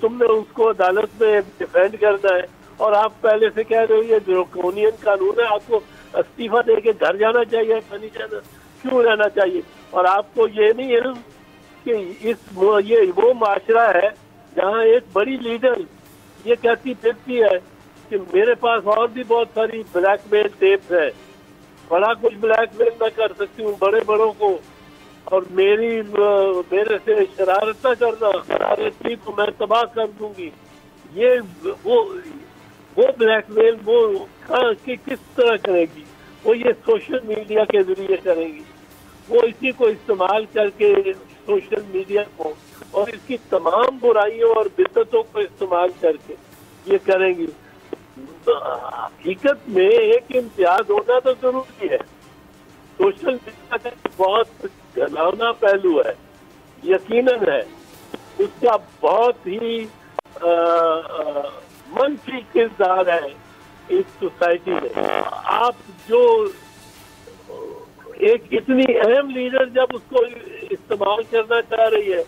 تم نے اس کو عدالت میں ڈیفینڈ کرنا ہے، اور آپ پہلے سے کہہ رہے ہو یہ ڈریکونین قانون ہے، آپ کو استعفیٰ دے کے گھر جانا چاہیے، نہیں جانا، کیوں رہنا چاہیے؟ اور آپ کو یہ نہیں ہے کہ یہ وہ معاشرہ ہے جہاں ایک بڑی لیڈر یہ کہتی پھرتی ہے کہ میرے پاس اور بھی بہت ساری بلیک میل ٹیپ ہے، بڑا کچھ بلیک میل میں کر سکتی ہوں بڑے بڑوں کو، اور میرے سے شرارت نہ کرنا، شرارت کی تو میں تباہ کر دوں گی. یہ وہ بلیک میل وہ کس طرح کرے گی؟ وہ یہ سوشل میڈیا کے ذریعے کریں گی. وہ اسی کو استعمال کر کے سوشل میڈیا کو اور اس کی تمام برائیوں اور بدعتوں کو استعمال کر کے یہ کریں گی. حقیقت میں ایک امتیاز ہونا تو ضروری ہے. سوشل میڈیا کا بہت گھناؤنا پہلو ہے، یقیناً ہے، اس کا بہت ہی منفی کردار ہے اس سوسائٹی میں. آپ جو ایک اتنی اہم لیڈر جب اس کو استعمال کرنا چاہ رہی ہے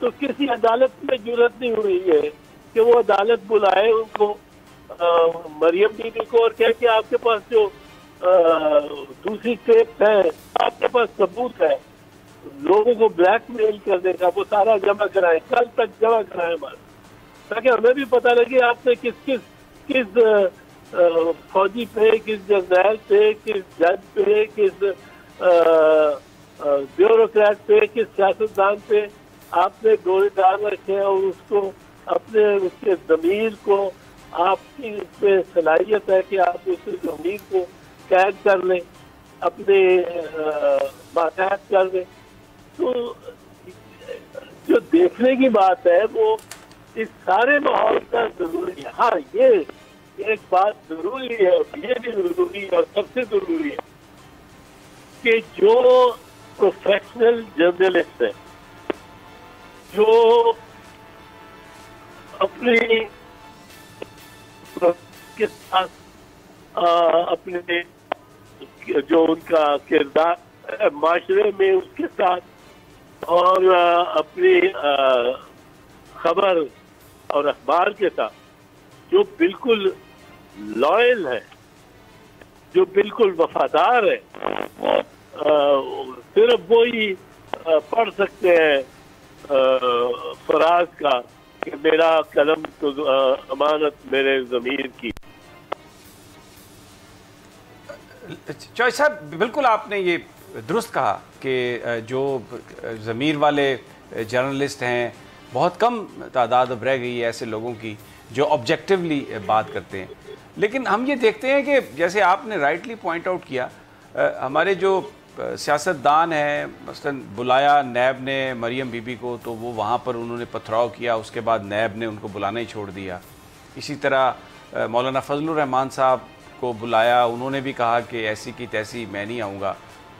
تو کسی عدالت میں جرات نہیں ہوئی ہے کہ وہ عدالت بلائے ان کو، مریم بی بی کو، اور کہہ کہ آپ کے پاس جو دوسری ٹیپ ہے، آپ کے پاس ثبوت ہے لوگوں کو بلیک میل کرنے کا، وہ سارا جمع کرائیں، کل تک جمع کرائیں ہمارے، تاکہ ہمیں بھی پتہ لگے آپ نے کس فوجی پہ، کس جرنیل پہ، کس جج پہ، کس بیوروکریٹ پہ، کس سیاستدان پہ آپ نے ڈورے ڈال رکھے ہیں، اور اس کو اپنے اس کے ضمیر کو، آپ کی اس پہ صلاحیت ہے کہ آپ اس ضمیر کو قید کر لیں، اپنے باقاعد کر لیں. تو جو دیکھنے کی بات ہے وہ اس سارے ماحول کا ضروری ہے. ہاں یہ ایک بات ضروری ہے، یہ بھی ضروری ہے اور سب سے ضروری ہے کہ جو پروفیشنل جرنلسٹ ہیں، جو اپنی کے ساتھ اپنے جو ان کا کردار معاشرے میں اس کے ساتھ اور اپنی خبر اور اخبار کے ساتھ جو بالکل لائل ہے، جو بالکل وفادار ہے، وہ صرف وہی پڑھ سکتے ہیں فراز کا کہ میرا قلم تو امانت میرے ضمیر کی. چوہے صاحب بالکل آپ نے یہ درست کہا کہ جو ضمیر والے جرنلسٹ ہیں بہت کم تعداد اب رہ گئی ہے ایسے لوگوں کی جو آبجیکٹیولی بات کرتے ہیں. لیکن ہم یہ دیکھتے ہیں کہ جیسے آپ نے رائٹلی پوائنٹ آؤٹ کیا، ہمارے جو سیاستدان ہیں، مثلا بلایا نیب نے مریم بی بی کو تو وہ وہاں پر انہوں نے پتھراؤ کیا، اس کے بعد نیب نے ان کو بلانا ہی چھوڑ دیا. اسی طرح مولانا فضل الرحمان صاحب کو بلایا، انہوں نے بھی کہا کہ ایسی کی تیسی میں نہیں آؤں گا،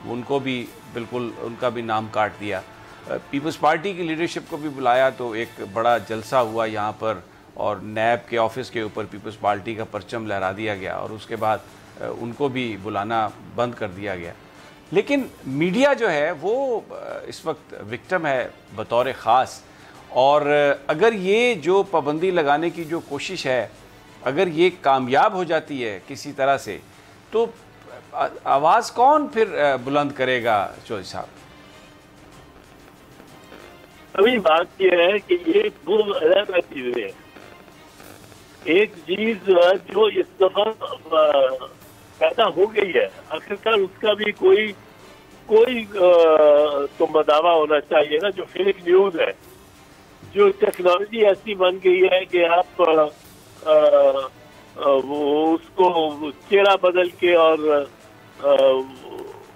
ان کو بھی بالکل ان کا بھی نام کاٹ دیا. پیپلز پارٹی کی لیڈرشپ کو بھی بلایا تو ایک بڑا جلسہ ہوا یہاں پر، اور نیب کے آفس کے اوپر پیپلز پارٹی کا پرچم لہرا دیا گیا، اور اس کے بعد ان کو بھی بلانا بند کر دیا گیا. لیکن میڈیا جو ہے وہ اس وقت وکٹم ہے بطور خاص، اور اگر یہ جو پابندی لگانے کی جو کوشش ہے اگر یہ کامیاب ہو جاتی ہے کسی طرح سے تو آواز کون پھر بلند کرے گا چوہدری صاحب؟ ابھی بات یہ ہے کہ یہ دو علیحدہ چیزیں ہیں. ایک چیز جو اس دفعہ پیدا ہو گئی ہے، آخرکار اس کا بھی کوئی تو مداوع ہونا چاہیے نا، جو فیک نیوز ہے، جو ٹیکنالوجی ایسی بن گئی ہے کہ آپ وہ اس کو چہرہ بدل کے اور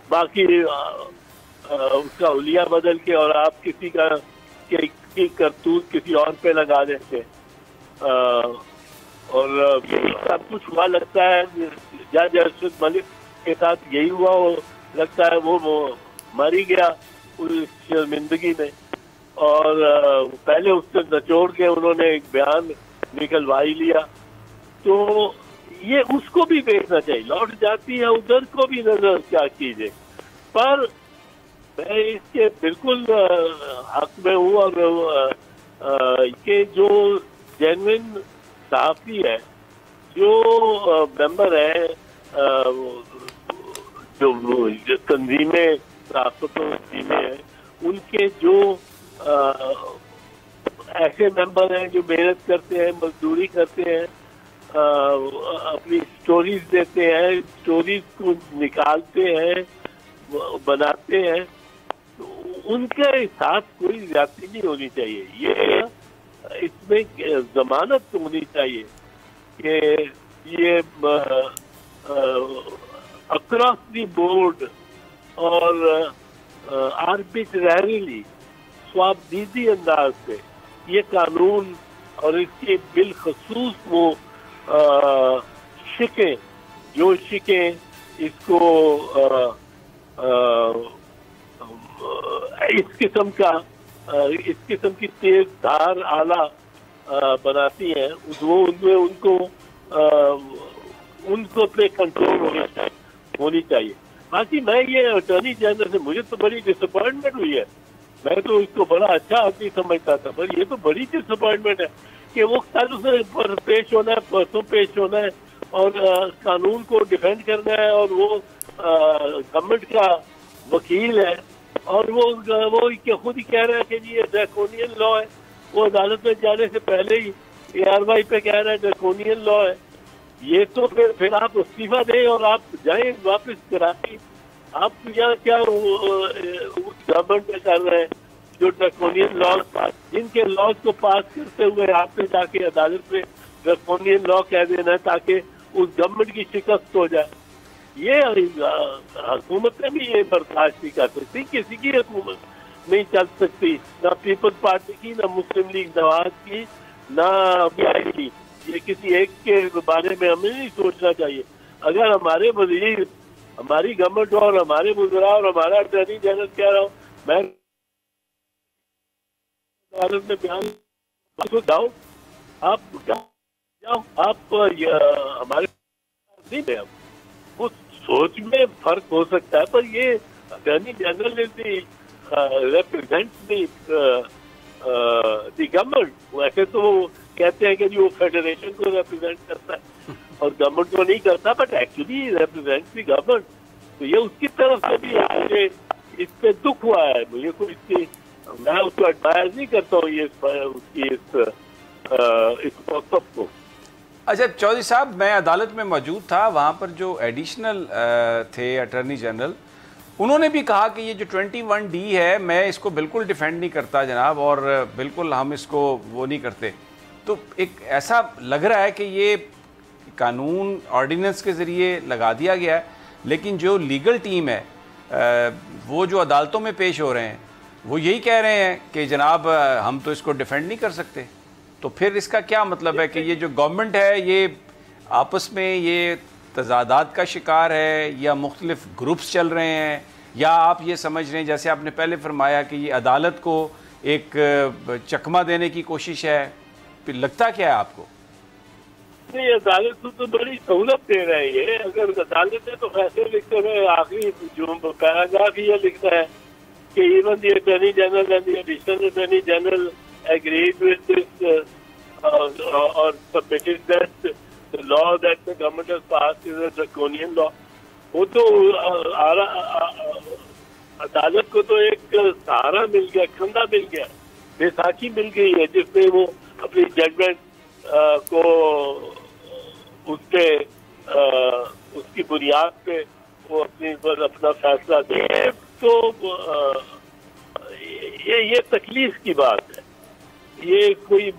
باقی اس کا حلیہ بدل کے اور آپ کسی کا کی کرتوت کسی اور پہ لگا دیتے، اور یہی سب کچھ ہوا لگتا ہے. جج ارشد ملک کے ساتھ یہی ہوا، لگتا ہے وہ مر ہی گیا اس شرمندگی میں، اور پہلے اس سے نچوڑ کے انہوں نے ایک بیان نکلوا ہی لیا. تو یہ اس کو بھی دیکھنا چاہیے، لوٹ جاتی ہے ادھر کو بھی نظر کیا کیجیے. پر میں اس کے بالکل حق میں ہوں، اور کہ جو جینوئن صحافی ہے، جو ممبر ہے جو تنظیمیں صحافت و تنظیمیں ہیں، ان کے جو ایسے ممبر ہیں جو محنت کرتے ہیں، مزدوری کرتے ہیں، اپنی سٹوریز دیتے ہیں، سٹوریز کو نکالتے ہیں، بناتے ہیں، ان کے ساتھ کوئی زیادتی نہیں ہونی چاہیے. یہ اس میں ضمانت ہونی چاہیے کہ یہ اکراس دی بورڈ اور آربیٹریلی خوابدیدی انداز سے یہ قانون اور اس کے بالخصوص وہ شکیں جو شکیں اس کو اس قسم کی تیز دھار آلہ بناتی ہیں، وہ ان کو پہ کنٹرول ہونی چاہیے. باقی میں یہ اٹارنی جنرل سے مجھے تو بڑی ڈس اپوائنٹمنٹ ہوئی ہے. میں تو اس کو بڑا اچھا آدمی سمجھتا تھا، پر یہ تو بڑی ڈس اپوائنٹمنٹ ہے کہ وہ کل سے پیش ہونا ہے، پرسوں پیش ہونا ہے اور قانون کو ڈیفینڈ کرنا ہے، اور وہ گورنمنٹ کا وکیل ہے، اور وہ خود ہی کہہ رہا ہے کہ جی یہ ڈریکونین لا ہے. وہ عدالت میں جانے سے پہلے ہی ARY پہ کہہ رہا ہے ڈریکونین لا ہے. یہ تو پھر آپ استعفیٰ دیں اور آپ جائیں واپس کراچی. آپ یہاں کیا گورنمنٹ میں کر رہے ہیں جو ڈریکونین لاز پاس، جن کے لاز کو پاس کرتے ہوئے آپ نے جا کے عدالت میں ڈریکونین لا کہہ دینا ہے تاکہ اس گورنمنٹ کی شکست ہو جائے. یہ حکومتیں بھی یہ برداشت نہیں کر سکتی، کسی کی حکومت نہیں چل سکتی، نہ پیپلز پارٹی کی، نہ مسلم لیگ نواز کی، نہ PI کی. یہ کسی ایک کے بارے میں ہمیں نہیں سوچنا چاہیے. اگر ہمارے وزیر، ہماری گورنمنٹ اور ہمارے وزراء اور ہمارا اٹارنی جنرل کہہ رہا ہوں، میں عدالت میں بیان جاؤ، آپ ہمارے نہیں دیں. اس سوچ میں فرق ہو سکتا ہے، پر یہ اٹارنی جنرل نے ریپرزینٹ دی گورنمنٹ. ویسے تو وہ کہتے ہیں کہ جو فیڈریشن کو ریپرزینٹ کرتا ہے اور گورنمنٹ کو نہیں کرتا، but actually represent the government. تو یہ اس کی طرف سے بھی مجھے اس پہ دکھ ہوا ہے. مجھے کوئی میں اس کو ایڈمائر نہیں کرتا ہوں اس موقف کو. اچھا چودھری صاحب، میں عدالت میں موجود تھا، وہاں پر جو ایڈیشنل تھے اٹارنی جنرل، انہوں نے بھی کہا کہ یہ جو 21D ہے میں اس کو بالکل ڈیفینڈ نہیں کرتا جناب، اور بالکل ہم اس کو وہ نہیں کرتے. تو ایک ایسا لگ رہا ہے کہ یہ قانون آرڈیننس کے ذریعے لگا دیا گیا ہے، لیکن جو لیگل ٹیم ہے وہ جو عدالتوں میں پیش ہو رہے ہیں وہ یہی کہہ رہے ہیں کہ جناب ہم تو اس کو ڈیفینڈ نہیں کر سکتے. تو پھر اس کا کیا مطلب ہے کہ یہ جو گورنمنٹ ہے یہ آپس میں یہ تضادات کا شکار ہے، یا مختلف گروپس چل رہے ہیں، یا آپ یہ سمجھ رہے ہیں جیسے آپ نے پہلے فرمایا کہ یہ عدالت کو ایک چکمہ دینے کی کوشش ہے؟ پھر لگتا کیا ہے آپ کو؟ نہیں، عدالت کو تو بڑی سہولت دے رہے ہیں یہ. اگر عدالت ہے تو فیصلے لکھتے ہوئے آخری جو پیراگراف یہ لکھتا ہے کہ even the attorney general and the additional attorney general agreed with this or submitted that the law that the government has passed is a draconian law. وہ تو عدالت کو تو ایک سہارا مل گیا، کھندا مل گیا، بیساکھی مل گئی ہے، جس میں وہ اپنی ججمنٹ کو اس پہ اس کی بنیاد پہ وہ اپنا فیصلہ دے. تو یہ تکلیف کی بات ہے. یہ کوئی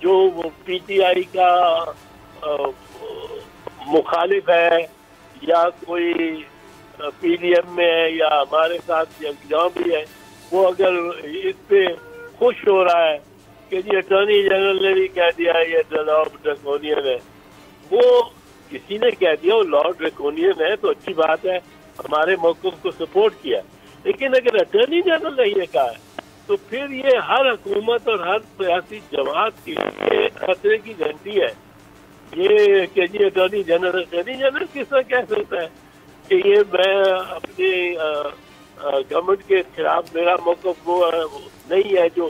جو PTI کا مخالف ہے یا کوئی PDM میں ہے یا ہمارے ساتھ جہاں بھی ہے، وہ اگر اس پہ خوش ہو رہا ہے کہ جی اٹارنی جنرل نے بھی کہہ دیا یہ لا ڈریکونین ہے، وہ کسی نے کہہ دیا وہ لا ڈریکونین ہے تو اچھی بات ہے، ہمارے موقف کو سپورٹ کیا. لیکن اگر اٹارنی جنرل نے یہ کہا ہے تو پھر یہ ہر حکومت اور ہر سیاسی جماعت کی خطرے کی گھنٹی ہے. یہ کہ جی اٹارنی جنرل کس طرح کہہ سکتا ہے کہ یہ میں اپنی گورنمنٹ کے خلاف میرا موقف وہ نہیں ہے جو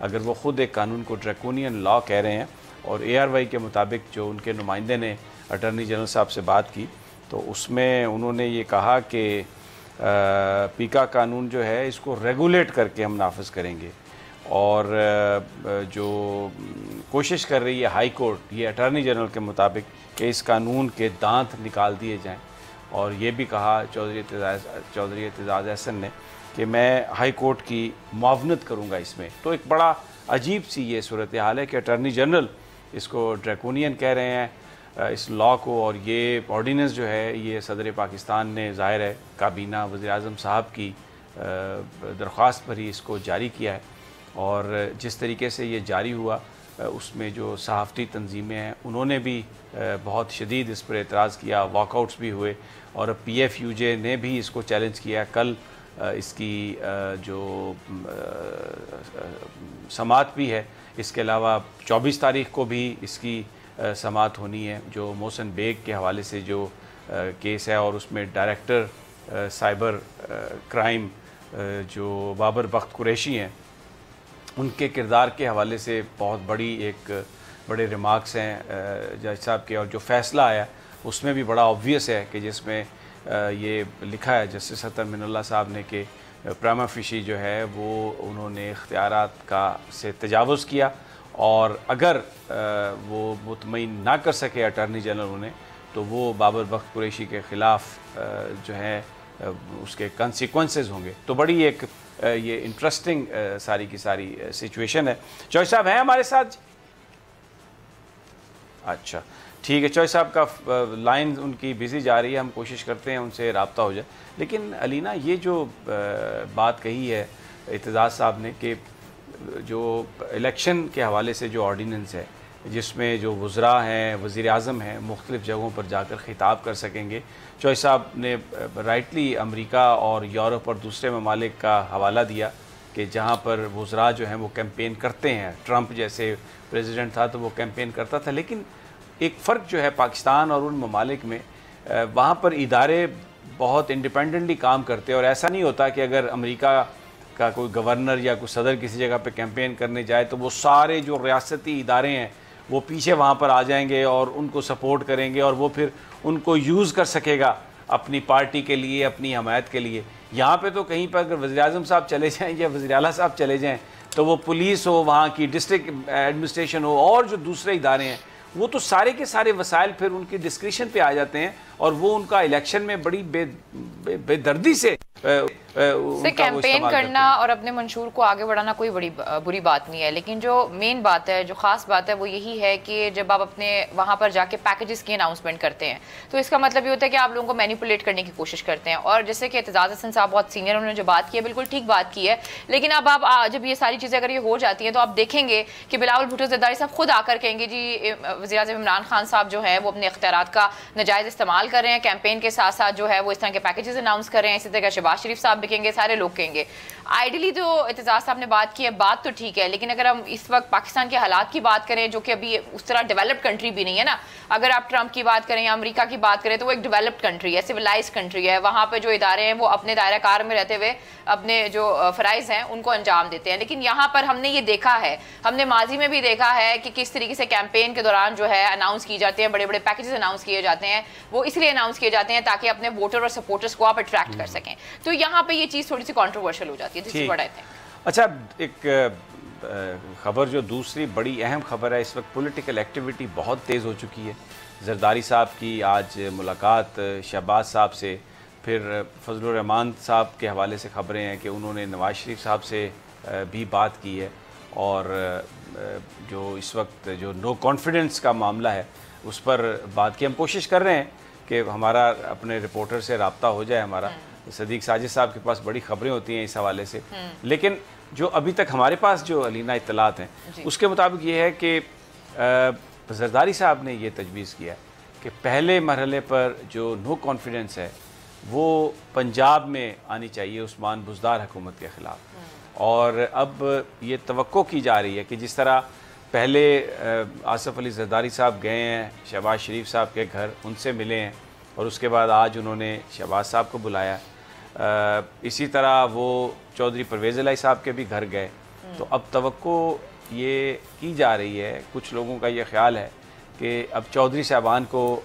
اگر وہ خود ایک قانون کو ڈریکونین لا کہہ رہے ہیں، اور ARY کے مطابق جو ان کے نمائندے نے اٹارنی جنرل صاحب سے بات کی تو اس میں انہوں نے یہ کہا کہ پیکا قانون جو ہے اس کو ریگولیٹ کر کے ہم نافذ کریں گے، اور جو کوشش کر رہی ہے ہائی کورٹ یہ اٹارنی جنرل کے مطابق کہ اس قانون کے دانت نکال دیے جائیں، اور یہ بھی کہا چودھری اعتزاز احسن نے کہ میں ہائی کورٹ کی معاونت کروں گا اس میں۔ تو ایک بڑا عجیب سی یہ صورتحال ہے کہ اٹارنی جنرل اس کو ڈریکونین کہہ رہے ہیں اس لاء کو، اور یہ آرڈیننس جو ہے یہ صدر پاکستان نے ظاہر ہے کابینہ وزیر اعظم صاحب کی درخواست پر ہی اس کو جاری کیا ہے، اور جس طریقے سے یہ جاری ہوا اس میں جو صحافتی تنظیمیں ہیں انہوں نے بھی بہت شدید اس پر اعتراض کیا، واک آؤٹس بھی ہوئے، اور PFUJ نے بھی اس کو چیلنج کیا۔ کل اس کی جو سماعت بھی ہے، اس کے علاوہ 24 تاریخ کو بھی اس کی سماعت ہونی ہے جو محسن بیگ کے حوالے سے جو کیس ہے، اور اس میں ڈائریکٹر سائبر کرائم جو بابر بخت قریشی ہیں ان کے کردار کے حوالے سے بہت بڑے ریمارکس ہیں جج صاحب کے، اور جو فیصلہ آیا اس میں بھی بڑا آبویس ہے کہ جس میں یہ لکھا ہے جسٹس اطہر من اللہ صاحب نے کہ پراما فیشی جو ہے وہ انہوں نے اختیارات سے تجاوز کیا، اور اگر وہ مطمئن نہ کر سکے اٹارنی جنرل انہیں تو وہ بابر بخت قریشی کے خلاف جو ہے اس کے کنسیکوینسز ہوں گے۔ تو بڑی ایک یہ انٹرسٹنگ ساری کی ساری سچویشن ہے۔ چوہے صاحب ہیں ہمارے ساتھ؟ اچھا ٹھیک ہے، چوہے صاحب کا لائن ان کی بزی جا رہی ہے، ہم کوشش کرتے ہیں ان سے رابطہ ہو جائے۔ لیکن علینا یہ جو بات کہی ہے اعتزاز صاحب نے کہ جو الیکشن کے حوالے سے جو آرڈیننس ہے جس میں جو وزراء ہیں وزیر اعظم ہیں مختلف جگہوں پر جا کر خطاب کر سکیں گے، چوہے صاحب نے رائٹلی امریکہ اور یورپ اور دوسرے ممالک کا حوالہ دیا کہ جہاں پر وزراء جو ہیں وہ کیمپین کرتے ہیں، ٹرمپ جیسے پریزیڈنٹ تھا تو وہ کیمپین کرتا تھا، لیکن ایک فرق جو ہے پاکستان اور ان ممالک میں وہاں پر ادارے بہت انڈیپینڈنٹلی کام کرتے ہیں، اور ایسا نہیں ہوتا کہ اگر امریکہ کا کوئی گورنر یا کوئی صدر کسی جگہ پہ کیمپین کرنے جائے تو وہ سارے جو ریاستی ادارے ہیں وہ پیچھے وہاں پر آ جائیں گے اور ان کو سپورٹ کریں گے، اور وہ پھر ان کو یوز کر سکے گا اپنی پارٹی کے لیے، اپنی حمایت کے لیے۔ یہاں پہ تو کہیں پر اگر وزیر اعظم صاحب چلے جائیں یا وزیر اعلیٰ صاحب چلے جائیں تو وہ پولیس ہو، وہاں کی ڈسٹرکٹ ایڈمنسٹریشن ہو، اور جو دوسرے ادارے ہیں وہ تو سارے کے سارے وسائل پھر ان کی ڈسکریشن پہ آ جاتے ہیں، اور وہ ان کا الیکشن میں بڑی بے دردی سے کیمپین کرنا اور اپنے منشور کو آگے بڑھانا کوئی بری بات نہیں ہے، لیکن جو مین بات ہے، جو خاص بات ہے وہ یہی ہے کہ جب آپ اپنے وہاں پر جا کے پیکیجز کی اناؤنسمنٹ کرتے ہیں تو اس کا مطلب یہ ہوتا ہے کہ آپ لوگوں کو مینیپولیٹ کرنے کی کوشش کرتے ہیں، اور جیسے کہ اعتزاز احسن صاحب بہت سینئر انہوں نے جو بات کی ہے بالکل ٹھیک بات کی ہے، لیکن اب آپ جب یہ ساری چیزیں اگر یہ ہو جاتی ہیں تو آپ دیکھیں گے کہ بلاول بھٹو زرداری صاحب خود آ کر کہیں گے جی وزیر اعظم عمران خان صاحب جو ہیں وہ اپنے اختیارات کا ناجائز استعمال کر رہے ہیں، کیمپین کے ساتھ ساتھ جو ہے وہ اس طرح کے پیکیجز اناؤنس کر رہے ہیں، اسی طرح شہباز شریف صاحب بھی کہیں گے، سارے لوگ کہیں گے۔ آئیڈیلی جو اعتزاز صاحب نے بات کی ہے بات تو ٹھیک ہے، لیکن اگر ہم اس وقت پاکستان کے حالات کی بات کریں جو کہ ابھی اس طرح ڈیولپڈ کنٹری بھی نہیں ہے نا، اگر آپ ٹرمپ کی بات کریں یا امریکہ کی بات کریں تو وہ ایک ڈیولپڈ کنٹری ہے، سویلائز کنٹری ہے، وہاں پہ جو ادارے ہیں وہ اپنے دائرہ کار میں رہتے ہوئے اپنے جو فرائض ہیں ان کو انجام دیتے ہیں، لیکن یہاں پر ہم نے یہ دیکھا ہے، ہم نے ماضی میں بھی دیکھا ہے کہ کس طریقے سے کیمپین کے دوران جو ہے اناؤنس کی جاتے ہیں، بڑے بڑے پیکیجز اناؤنس کیے جاتے ہیں، وہ اس لیے اناؤنس کیے جاتے ہیں تاکہ اپنے ووٹر اور سپورٹرز کو آپ اٹریکٹ کر سکیں، تو یہاں پہ یہ چیز تھوڑی سی کنٹروورشل ہو جاتی ہے۔ اچھا، ایک خبر جو دوسری بڑی اہم خبر ہے، اس وقت پولیٹیکل ایکٹیویٹی بہت تیز ہو چکی ہے۔ زرداری صاحب کی آج ملاقات شہباز صاحب سے، پھر فضل الرحمان صاحب کے حوالے سے خبریں ہیں کہ انہوں نے نواز شریف صاحب سے بھی بات کی ہے، اور جو اس وقت جو نو کانفیڈنس کا معاملہ ہے اس پر بات کی۔ ہم کوشش کر رہے ہیں کہ ہمارا اپنے رپورٹر سے رابطہ ہو جائے، ہمارا صدیق ساجد صاحب کے پاس بڑی خبریں ہوتی ہیں اس حوالے سے، لیکن جو ابھی تک ہمارے پاس جو علینا اطلاعات ہیں اس کے مطابق یہ ہے کہ زرداری صاحب نے یہ تجویز کیا ہے کہ پہلے مرحلے پر جو نو کانفیڈنس ہے وہ پنجاب میں آنی چاہیے عثمان بزدار حکومت کے خلاف، اور اب یہ توقع کی جا رہی ہے کہ جس طرح پہلے آصف علی زرداری صاحب گئے ہیں شہباز شریف صاحب کے گھر، ان سے ملے ہیں، اور اس کے بعد آج انہوں نے شہباز صاحب کو بلایا، اسی طرح وہ چودھری پرویز الہی صاحب کے بھی گھر گئے، تو اب توقع یہ کی جا رہی ہے، کچھ لوگوں کا یہ خیال ہے کہ اب چودھری صاحبان کو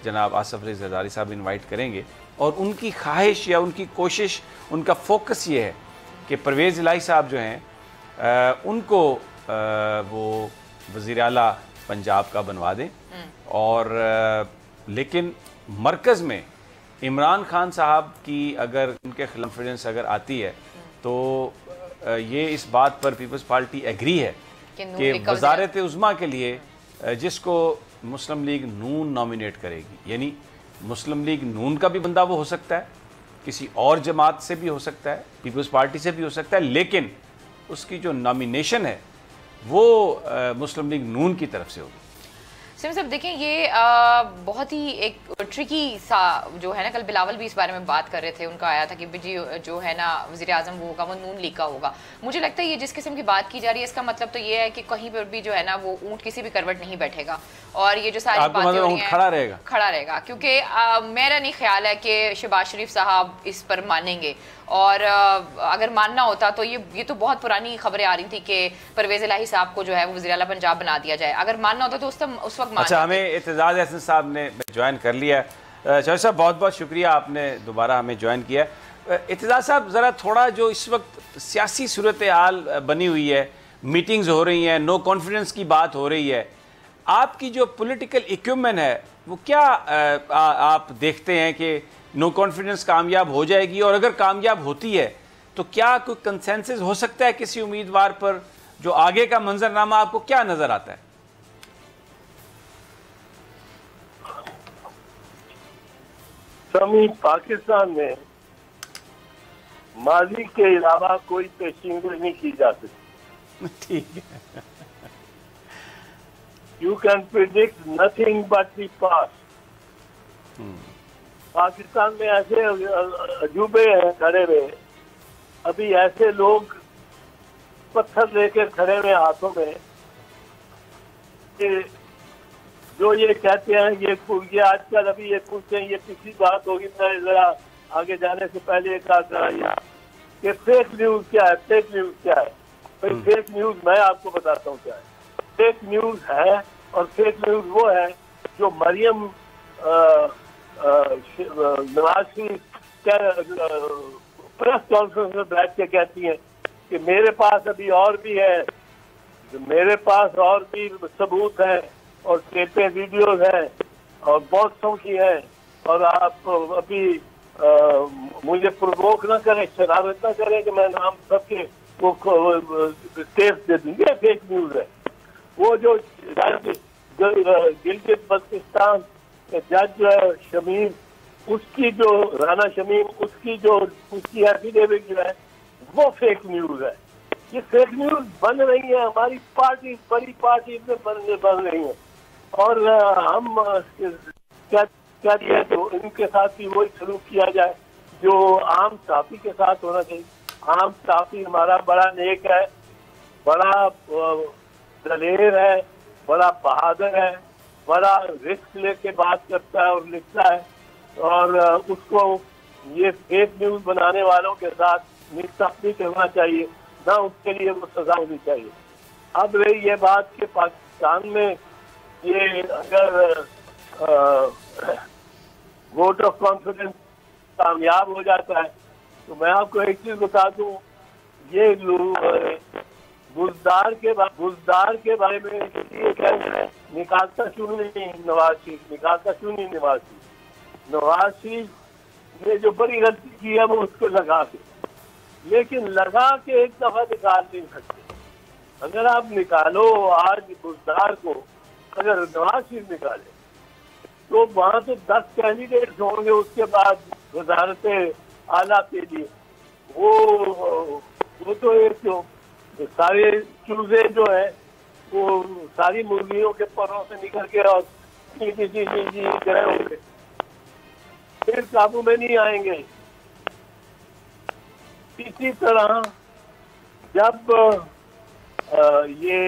جناب آصف علی زرداری صاحب انوائٹ کریں گے، اور ان کی خواہش یا ان کی کوشش، ان کا فوکس یہ ہے کہ پرویز الہی صاحب جو ہیں ان کو وہ وزیر اعلیٰ پنجاب کا بنوا دیں، اور لیکن مرکز میں عمران خان صاحب کی اگر ان کے خلاف کانفیڈنس اگر آتی ہے تو یہ اس بات پر پیپلز پارٹی ایگری ہے کہ وزارت عظمیٰ کے لیے جس کو مسلم لیگ نون نامینیٹ کرے گی، یعنی مسلم لیگ نون کا بھی بندہ وہ ہو سکتا ہے، کسی اور جماعت سے بھی ہو سکتا ہے، پیپلز پارٹی سے بھی ہو سکتا ہے، لیکن اس کی جو نامینیشن ہے وہ مسلم لیگ نون کی طرف سے ہوگی۔ سیم صاحب دیکھیں، یہ بہت ہی ایک ٹرکی سا جو ہے نا، کل بلاول بھی اس بارے میں بات کر رہے تھے، ان کا آیا تھا کہ جی جو ہے نا وزیر اعظم وہ ہوگا وہ نون لیگ کا ہوگا۔ مجھے لگتا ہے یہ جس قسم کی بات کی جا رہی ہے اس کا مطلب تو یہ ہے کہ کہیں پر بھی جو ہے نا وہ اونٹ کسی بھی کروٹ نہیں بیٹھے گا، اور یہ جو ساری باتیں ہو رہی ہیں کھڑا رہے گا، کیونکہ میرا نہیں خیال ہے کہ شہباز شریف صاحب اس پر مانیں گے، اور اگر ماننا ہوتا تو یہ تو بہت پرانی خبریں آ رہی تھی کہ پرویز الہی صاحب کو جو ہے وہ وزیر اعلیٰ پنجاب بنا دیا جائے، اگر ماننا ہوتا تو اس وقت اچھا ہمیں اعتزاز احسن صاحب نے جوائن کر لیا ہے۔ چودھری صاحب بہت بہت شکریہ، آپ نے دوبارہ ہمیں جوائن کیا۔ اعتزاز صاحب ذرا تھوڑا جو اس وقت سیاسی صورتحال بنی ہوئی ہے، میٹنگز ہو رہی ہیں، نو کانفیڈنس کی بات ہو رہی ہے، آپ کی جو پولیٹیکل ایکوپمنٹ ہے وہ کیا آپ دیکھتے ہیں کہ نو کانفیڈنس کامیاب ہو جائے گی، اور اگر کامیاب ہوتی ہے تو کیا کوئی کنسنسس ہو سکتا ہے کسی امیدوار پر؟ جو آگے کا منظرنامہ آپ کو کیا نظر آتا ہے؟ سمی پاکستان میں ماضی کے علاوہ کوئی پیشین گوئی نہیں کی جا سکتی۔ ٹھیک ہے، You can predict nothing but the past۔ Pakistan میں ایسے عجوبے ہیں کھڑے ہوئے، ابھی ایسے لوگ پتھر لے کے کھڑے ہوئے ہاتھوں میں کہ جو یہ کہتے ہیں یہ آج کل ابھی یہ پوچھتے ہیں، یہ پچھلی بات ہوگی، میں ذرا آگے جانے سے پہلے ایک کہ فیک نیوز کیا ہے، فیک نیوز کیا ہے؟ بھائی فیک نیوز میں آپ کو بتاتا ہوں کیا ہے۔ فیک نیوز ہے، اور فیک نیوز وہ ہے جو مریم نواز شریف پریس کانفرنس میں بیٹھ کے کہتی ہیں کہ میرے پاس ابھی اور بھی ہے، میرے پاس اور بھی ثبوت ہیں اور ٹیپیں ویڈیوز ہیں اور باکسوں کی ہیں، اور آپ ابھی مجھے پرووک نہ کریں، شرارت نہ کریں کہ میں نام سب کے وہ ٹیپ دے دوں گی۔ فیک نیوز ہے۔ وہ جو گلگت بلتستان کے جج جو ہے شمیم، اس کی جو رانا شمیم، اس کی ایفیڈیوٹ جو ہے وہ فیک نیوز ہے۔ یہ فیک نیوز بن رہی ہے، ہماری پارٹی بڑی پارٹی میں بن رہی ہیں، اور ہم کہتے ہیں تو ان کے ساتھ بھی وہی سلوک کیا جائے جو عام صحافی کے ساتھ ہونا چاہیے۔ عام صحافی ہمارا بڑا نیک ہے، بڑا دلیر ہے، بڑا بہادر ہے، بڑا رسک لے کے بات کرتا ہے اور لکھتا ہے، اور اس کو یہ فیک نیوز بنانے والوں کے ساتھ مکس نہیں کرنا چاہیے، نہ اس کے لیے وہ سزا ہونی چاہیے۔ اب رہی یہ بات کہ پاکستان میں یہ اگر ووٹ آف کانفیڈنس کامیاب ہو جاتا ہے تو میں آپ کو ایک چیز بتا دوں، یہ بزدار کے بارے میں یہ کہہ رہے ہیں نکالتا کیوں نہیں نواز شریف، نکالتا کیوں نہیں نواز شریف؟ نواز شریف نے جو بڑی غلطی کی ہے وہ اس کو لگا کے، لیکن لگا کے ایک دفعہ نکال نہیں سکتے۔ اگر آپ نکالو آج بزدار کو، اگر نواز شریف نکالے تو وہاں سے 10 کینڈیڈیٹس ہوں گے اس کے بعد وزارت اعلیٰ کے لیے، وہ تو ایک سارے چوزے جو ہے وہ ساری مرغیوں کے پروں سے نکل کے اور گئے ہوں گے، پھر قابو میں نہیں آئیں گے۔ اسی طرح جب یہ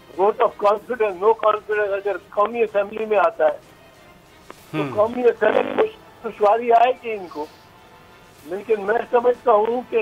vote of confidence, no confidence اگر قومی اسمبلی میں آتا ہے تو قومی اسمبلی میں دشواری آئے گی ان کو، لیکن میں سمجھتا ہوں کہ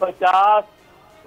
50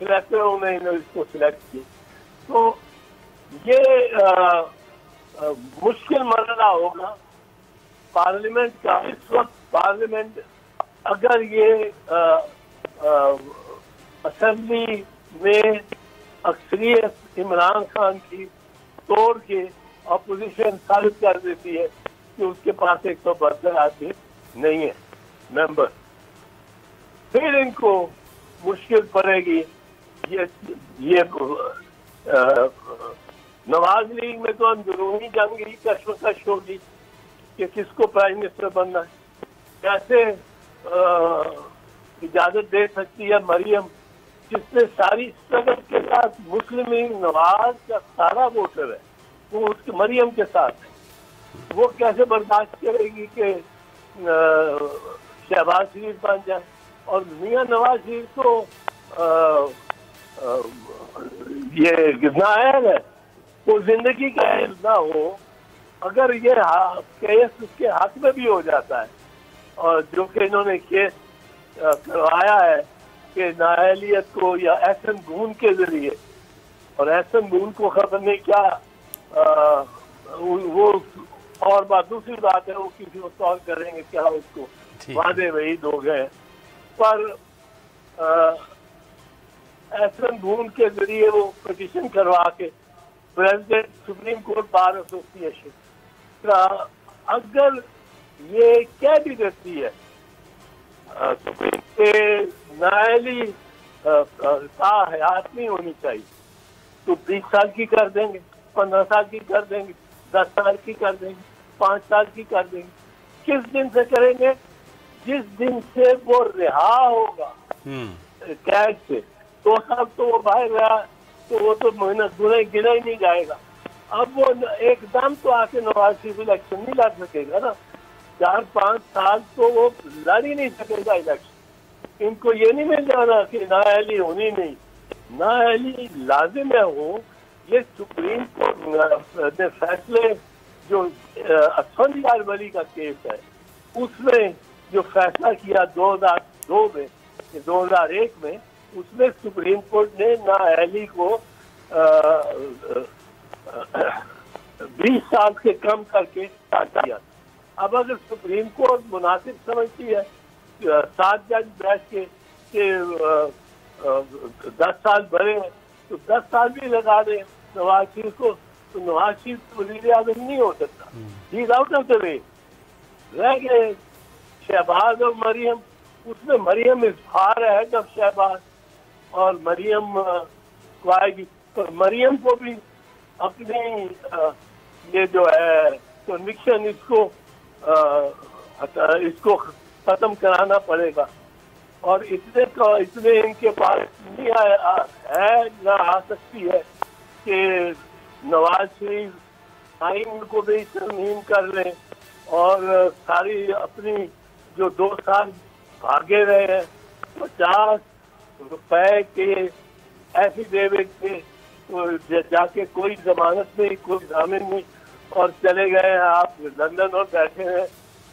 سلیکٹروں نے اس کو سلیکٹ کیا. تو یہ مشکل مرحلہ ہوگا پارلیمنٹ کا. اس وقت پارلیمنٹ اگر یہ اسمبلی میں اکثریت عمران خان کی توڑ کے اپوزیشن ثابت کر دیتی ہے کہ اس کے پاس 172 آدمی نہیں ہے ممبر، پھر ان کو مشکل پڑے گی. یہ نواز لیگ میں تو اندرونی جنگ ہی کشمکش ہوگی کہ کس کو پرائم منسٹر بننا ہے. کیسے اجازت دے سکتی ہے مریم، جس نے ساری اسٹرگل کے ساتھ مسلم لیگ نواز کا سارا ووٹر ہے وہ اس کے مریم کے ساتھ ہے، وہ کیسے برداشت کرے گی کہ شہباز شریف بن جائے؟ اور میاں نواز شریف تو یہ نااہل ہے، وہ زندگی کا اہل نہ ہو. اگر یہ کیس اس کے حق میں بھی ہو جاتا ہے، اور جو کہ انہوں نے کیس کروایا ہے کہ نااہلیت کو یا احسن گون کے ذریعے، اور احسن گون کو خبر نہیں کیا وہ اور بات دوسری بات ہے، وہ کسی کو سالو کریں گے کیا اس کو وعدے وہی دو گئے. پر احسن گون کے ذریعے وہ پٹیشن کروا کے president supreme court bar association کا اگر یہ کہہ بھی دیتی ہے کہ نااہلی حیات نہیں ہونی چاہیے، تو 20 سال کی کر دیں گے، 15 سال کی کر دیں گے، 10 سال کی کر دیں گے، 5 سال کی کر دیں گے. کس دن سے کریں گے؟ جس دن سے وہ رہا ہوگا قید سے. 2 سال تو وہ باہر رہا تو وہ تو محنت گنا ہی نہیں جائے گا. اب وہ ایک دم تو آ کے نواز شریف الیکشن نہیں لڑ سکے گا نا. 4-5 سال تو وہ لڑ ہی نہیں سکے گا الیکشن. ان کو یہ نہیں مل جانا کہ نااہلی ہونی نہیں، نااہلی لازم ہے ہو. یہ سپریم کورٹ نے فیصلے جو اسفندیار ولی کا کیس ہے اس میں جو فیصلہ کیا 2001 میں، اس میں سپریم کورٹ نے نااہلی کو 20 سال سے کم کر کے دیا. اب اگر سپریم کورٹ مناسب سمجھتی ہے 7 جج بیٹھ کے کہ 10 سال بھرے ہیں تو 10 سال بھی لگا دیں نواز شریف کو، تو نواز شریف وزیر اعظم نہیں ہو سکتا. ہی از آؤٹ آف دا وے. رہ گئے شہباز اور مریم. اس میں مریم اظہار ہے جب شہباز اور مریم کو آئے گی تو مریم کو بھی اپنی یہ جو ہے کنوکشن اس کو ختم کرانا پڑے گا. اور اتنے ان کے پاس نہیں ہے نہ آ سکتی ہے کہ نواز شریف آئین کو بھی ترمیم کر لیں اور ساری اپنی جو 2 سال بھاگے رہے ہیں 50 روپے کے ایفیڈیوٹ کے جا کے کوئی ضمانت نہیں، کوئی ضامن نہیں، اور چلے گئے ہیں آپ لندن اور بیٹھے ہیں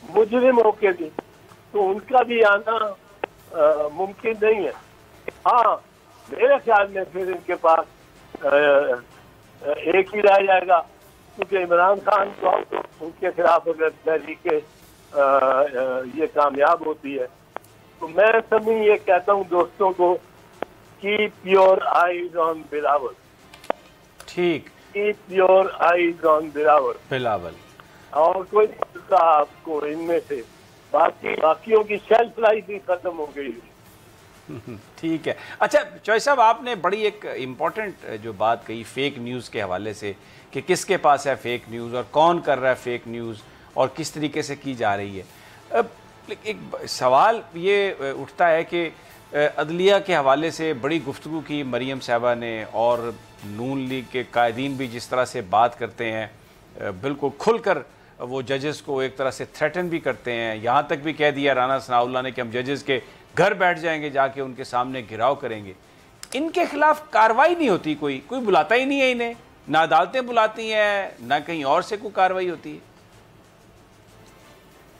مجرم ہو کے بھی، تو ان کا بھی آنا ممکن نہیں ہے. ہاں میرے خیال میں پھر ان کے پاس ایک ہی رہ جائے گا، کیونکہ عمران خان کو ان کے خلاف اگر تحریک یہ کامیاب ہوتی ہے تو میں سبھی یہ کہتا ہوں دوستوں کو keep your eyes on Bilawal. ٹھیک، keep your eyes on Bilawal. اور کوئی آپ کو ان میں سے باقیوں کی شیلف لائف بھی ختم ہو گئی. ٹھیک ہے. اچھا چوہے صاحب، آپ نے بڑی ایک امپورٹنٹ جو بات کہی فیک نیوز کے حوالے سے کہ کس کے پاس ہے فیک نیوز اور کون کر رہا ہے فیک نیوز اور کس طریقے سے کی جا رہی ہے. ایک سوال یہ اٹھتا ہے کہ عدلیہ کے حوالے سے بڑی گفتگو کی مریم صاحبہ نے، اور نون لیگ کے قائدین بھی جس طرح سے بات کرتے ہیں بالکل کھل کر وہ ججز کو ایک طرح سے تھریٹن بھی کرتے ہیں. یہاں تک بھی کہہ دیا رانا ثناء اللہ نے کہ ہم ججز کے گھر بیٹھ جائیں گے، جا کے ان کے سامنے گھراؤ کریں گے. ان کے خلاف کارروائی نہیں ہوتی، کوئی بلاتا ہی نہیں ہے انہیں، نہ عدالتیں بلاتی ہیں نہ کہیں اور سے کوئی کارروائی ہوتی ہے.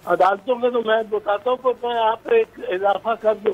عدالتوں میں تو میں بتاتا ہوں، پر میں آپ ایک اضافہ کر دوں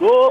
2